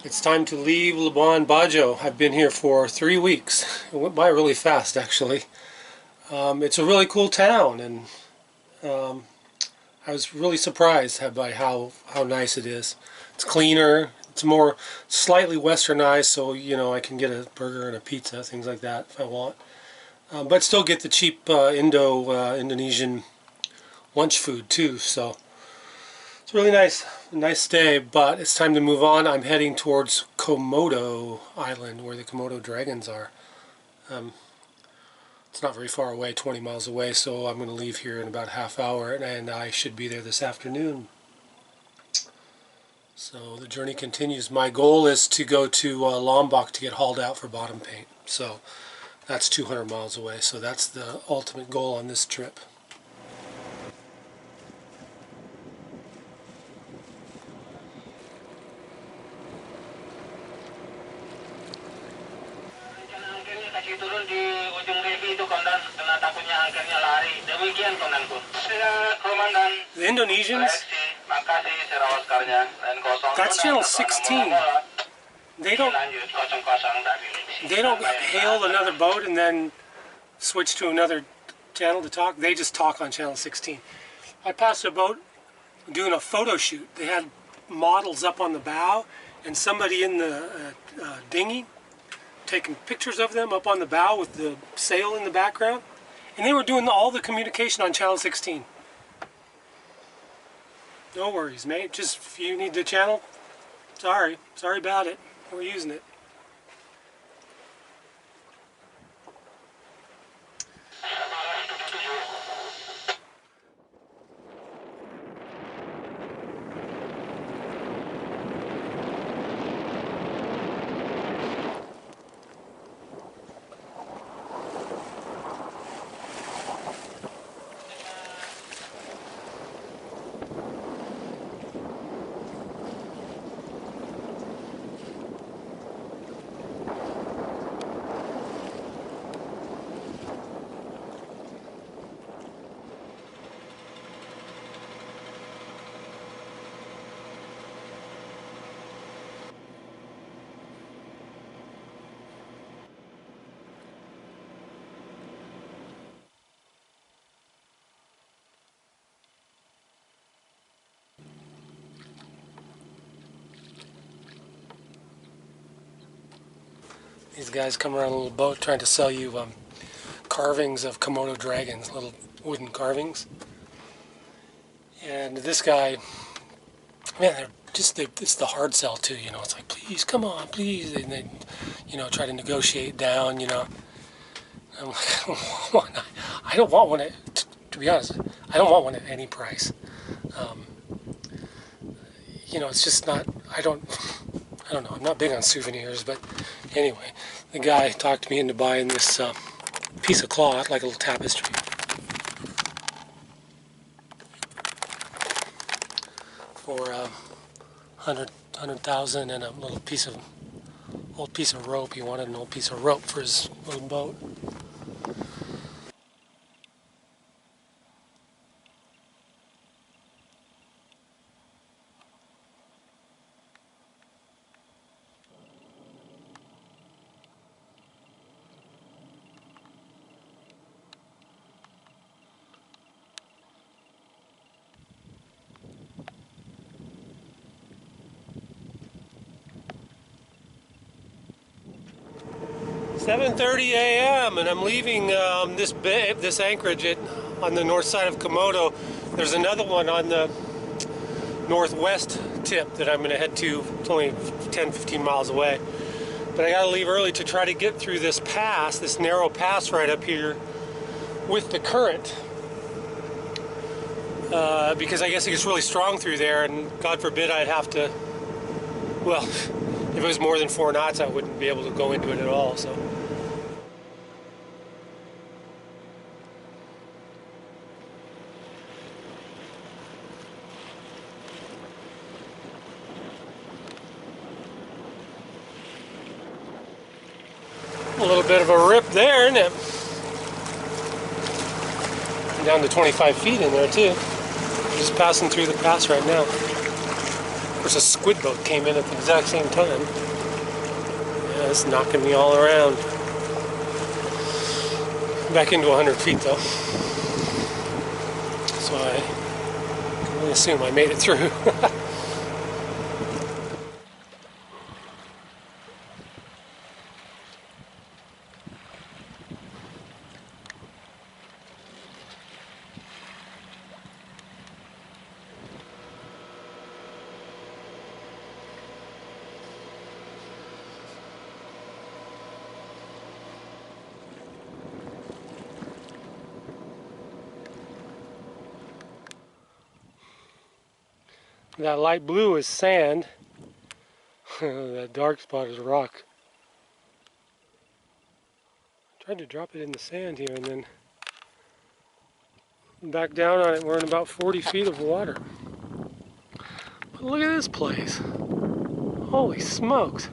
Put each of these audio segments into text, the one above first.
It's time to leave Labuan Bajo. I've been here for 3 weeks. It went by really fast, actually. It's a really cool town, and I was really surprised by how nice it is. It's cleaner. It's more slightly westernized, so I can get a burger and a pizza, things like that if I want. But still get the cheap Indonesian lunch food too. So it's really nice, a nice stay. But it's time to move on. I'm heading towards Komodo Island, where the Komodo dragons are. It's not very far away, 20 miles away. So I'm going to leave here in about a half hour, and I should be there this afternoon. So the journey continues. My goal is to go to Lombok to get hauled out for bottom paint. So that's 200 miles away. So that's the ultimate goal on this trip. The Indonesians, that's channel 16. They don't hail another boat and then switch to another channel to talk. They just talk on channel 16. I passed a boat doing a photo shoot. They had models up on the bow and somebody in the dinghy taking pictures of them up on the bow with the sail in the background. And they were doing all the communication on channel 16. No worries, mate. Just if you need the channel, sorry about it. We're using it. These guys come around a little boat trying to sell you carvings of Komodo dragons, little wooden carvings. And this guy, man, it's the hard sell too, It's like, please, come on, please. And they, try to negotiate down, I'm like, I don't want one to be honest, I don't want one at any price. It's just not, I don't know, I'm not big on souvenirs, but anyway, the guy talked me into buying this piece of cloth, like a little tapestry, for 100,000 and a little old piece of rope. He wanted an old piece of rope for his little boat. It's 7:30 a.m. and I'm leaving this anchorage on the north side of Komodo. There's another one on the northwest tip that I'm going to head to. It's only 10-15 miles away. But I got to leave early to try to get through this pass, this narrow pass right up here with the current. Because I guess it gets really strong through there, and God forbid I'd have to, well, if it was more than 4 knots, I wouldn't be able to go into it at all. So. A little bit of a rip there, isn't it? Down to 25 feet in there too. Just passing through the pass right now. course, a squid boat came in at the exact same time. Yeah, it's knocking me all around. Back into 100 feet though. So I can only assume I made it through. That light blue is sand. That dark spot is rock. I tried to drop it in the sand here and then back down on it. We're in about 40 feet of water. But look at this place. Holy smokes.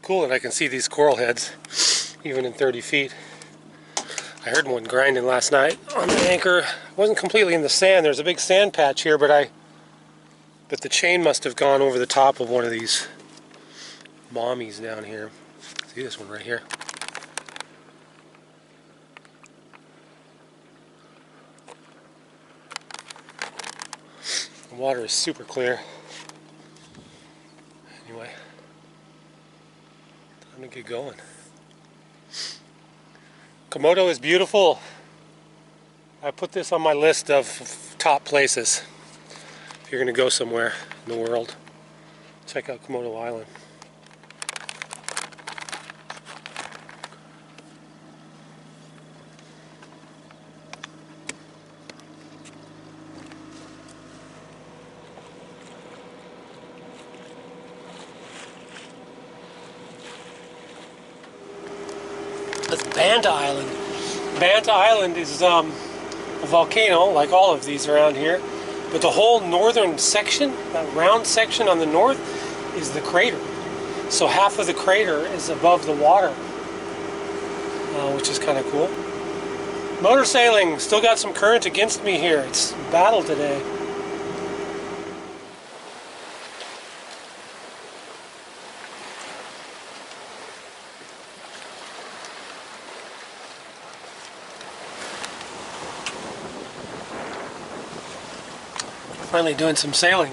Cool that I can see these coral heads even in 30 feet. I heard one grinding last night on the anchor. It wasn't completely in the sand. There's a big sand patch here, but the chain must have gone over the top of one of these mommies down here. See this one right here. The water is super clear. Anyway, time to get going. Komodo is beautiful. I put this on my list of top places. If you're going to go somewhere in the world, check out Komodo Island. That's Banta Island. Banta Island is a volcano, like all of these around here, but the whole northern section, that round section on the north, is the crater. So half of the crater is above the water, which is kind of cool. Motor sailing, still got some current against me here. It's battle today. Finally doing some sailing.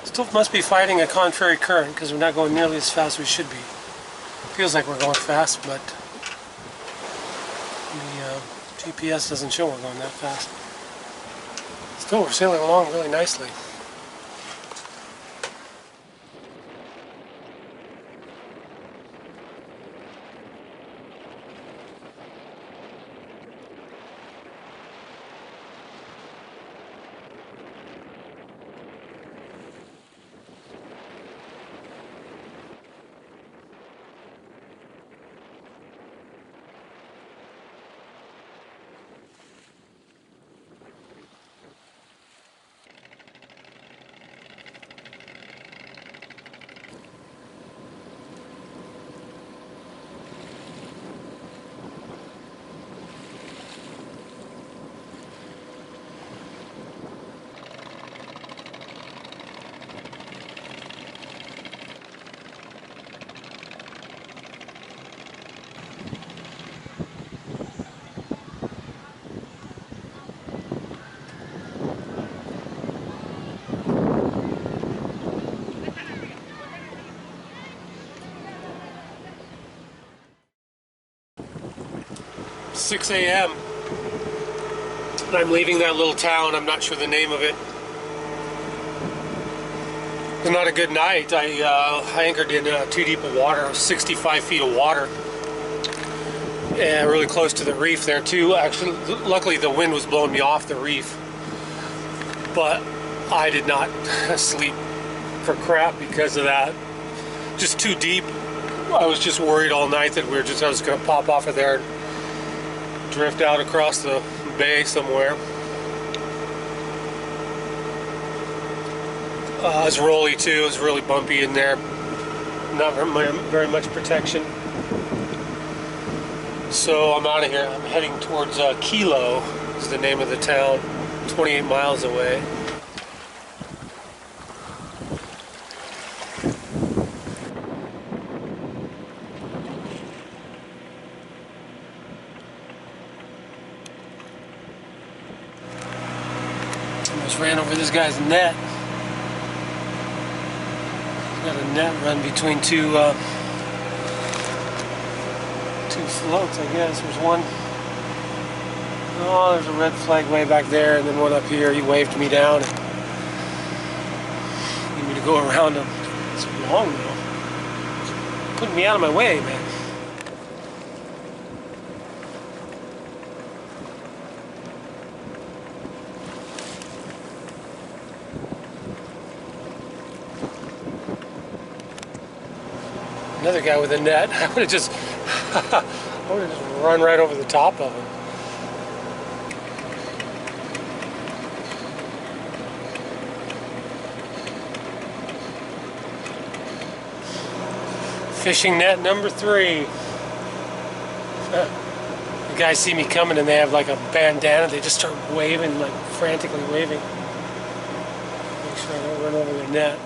Still must be fighting a contrary current because we're not going nearly as fast as we should be. Feels like we're going fast, but the GPS doesn't show we're going that fast. Still, we're sailing along really nicely. 6 a.m. and I'm leaving that little town. I'm not sure the name of it. It's not a good night. I anchored in too deep of water. 65 feet of water. And really close to the reef there too. Actually, luckily the wind was blowing me off the reef. But I did not sleep for crap because of that. Just too deep. I was just worried all night that I was going to pop off of there and drift out across the bay somewhere. It was rolly too. It was really bumpy in there. Not very much protection. So I'm out of here. I'm heading towards Kilo, is the name of the town, 28 miles away. Almost ran over this guy's net. Got a net run between two floats, I guess. There's one. Oh, there's a red flag way back there, and then one up here. He waved me down and need me to go around him. It's long though. Putting me out of my way, man. Another guy with a net. I would have just run right over the top of him. Fishing net number 3. The guys see me coming and they have like a bandana. They just start waving, like frantically waving. Make sure I don't run over the net.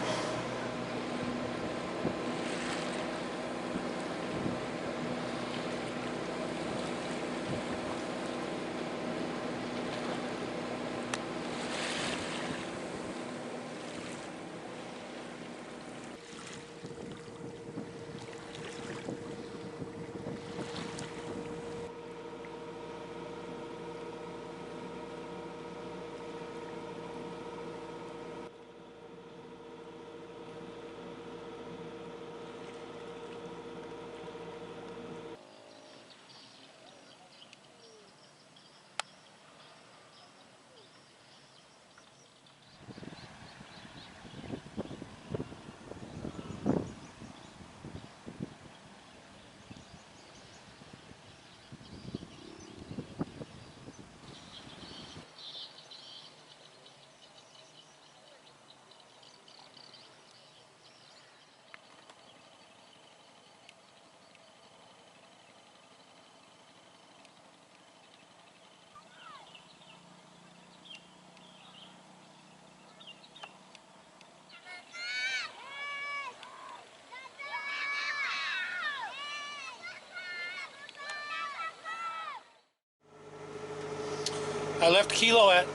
I left Kilo at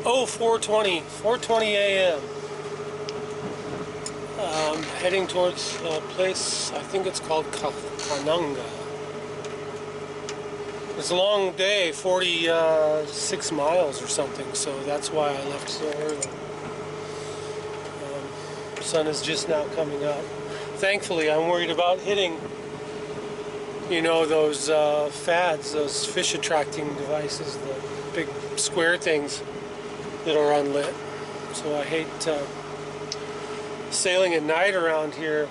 4:20 a.m. Heading towards a place, I think it's called Kananga. It's a long day, 46 miles or something, so that's why I left so early. Sun is just now coming up. Thankfully, I'm worried about hitting, you know, those fads, those fish attracting devices, the big square things that are unlit. So I hate sailing at night around here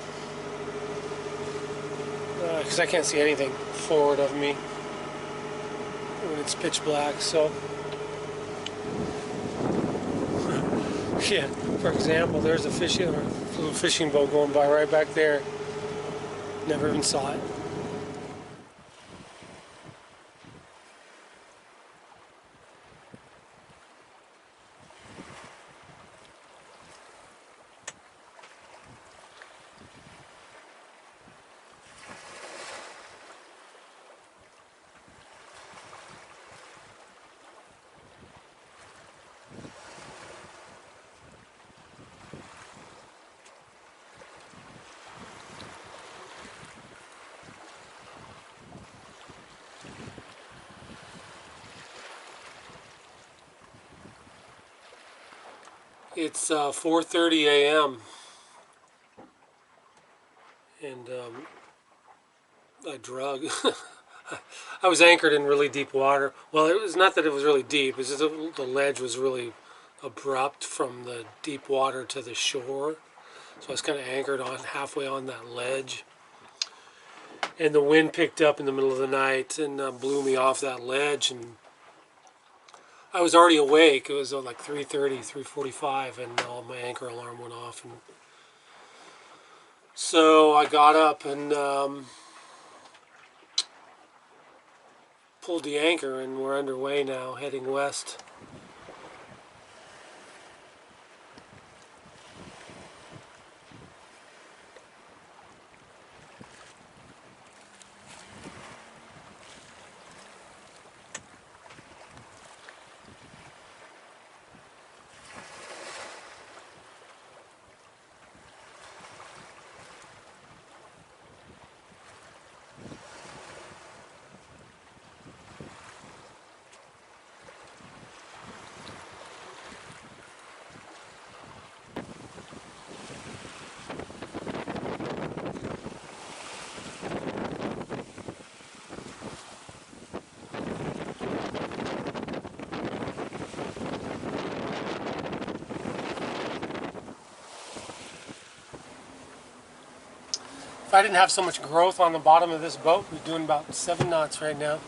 because I can't see anything forward of me when it's pitch black. So yeah, for example, there's a little fishing boat going by right back there. Never even saw it. It's 4:30 a.m. and I drug. I was anchored in really deep water. Well, it was not that it was really deep. It was just the ledge was really abrupt from the deep water to the shore. So I was kind of anchored on halfway on that ledge. And the wind picked up in the middle of the night and blew me off that ledge. And I was already awake. It was like 3:30, 3:45, and my anchor alarm went off. And so I got up and pulled the anchor, and we're underway now, heading west. If I didn't have so much growth on the bottom of this boat, we're doing about 7 knots right now.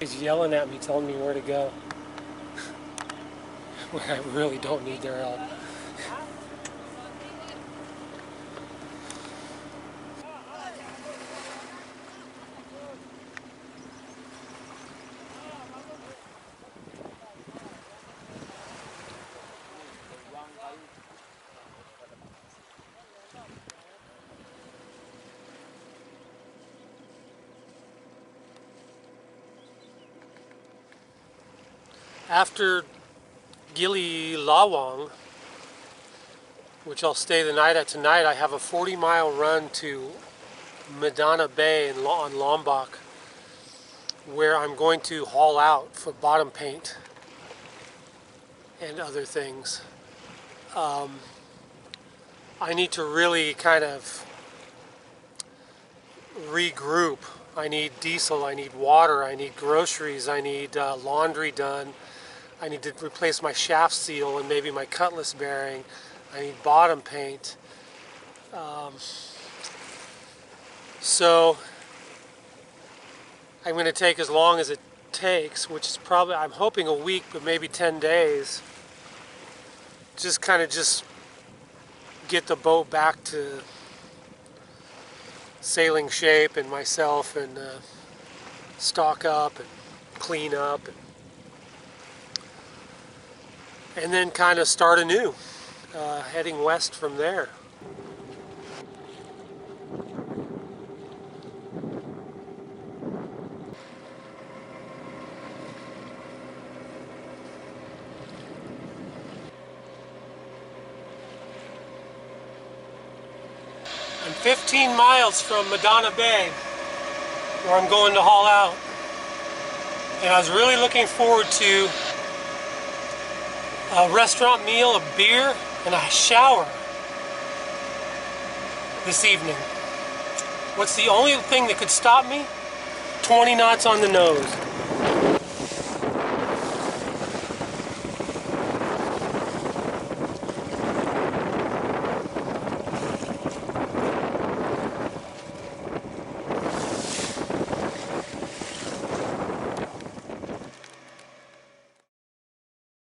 He's yelling at me, telling me where to go, where I really don't need their help. After Gili Lawang, which I'll stay the night at tonight, I have a 40-mile run to Medina Bay on Lombok, where I'm going to haul out for bottom paint and other things. I need to really kind of regroup. I need diesel, I need water, I need groceries, I need laundry done. I need to replace my shaft seal and maybe my cutlass bearing. I need bottom paint. So I'm going to take as long as it takes, which is probably, I'm hoping a week, but maybe 10 days. Just get the boat back to sailing shape and myself, and stock up and clean up. And then kind of start anew, heading west from there. I'm 15 miles from Medina Bay, where I'm going to haul out. And I was really looking forward to a restaurant meal, a beer, and a shower this evening. What's the only thing that could stop me? 20 knots on the nose.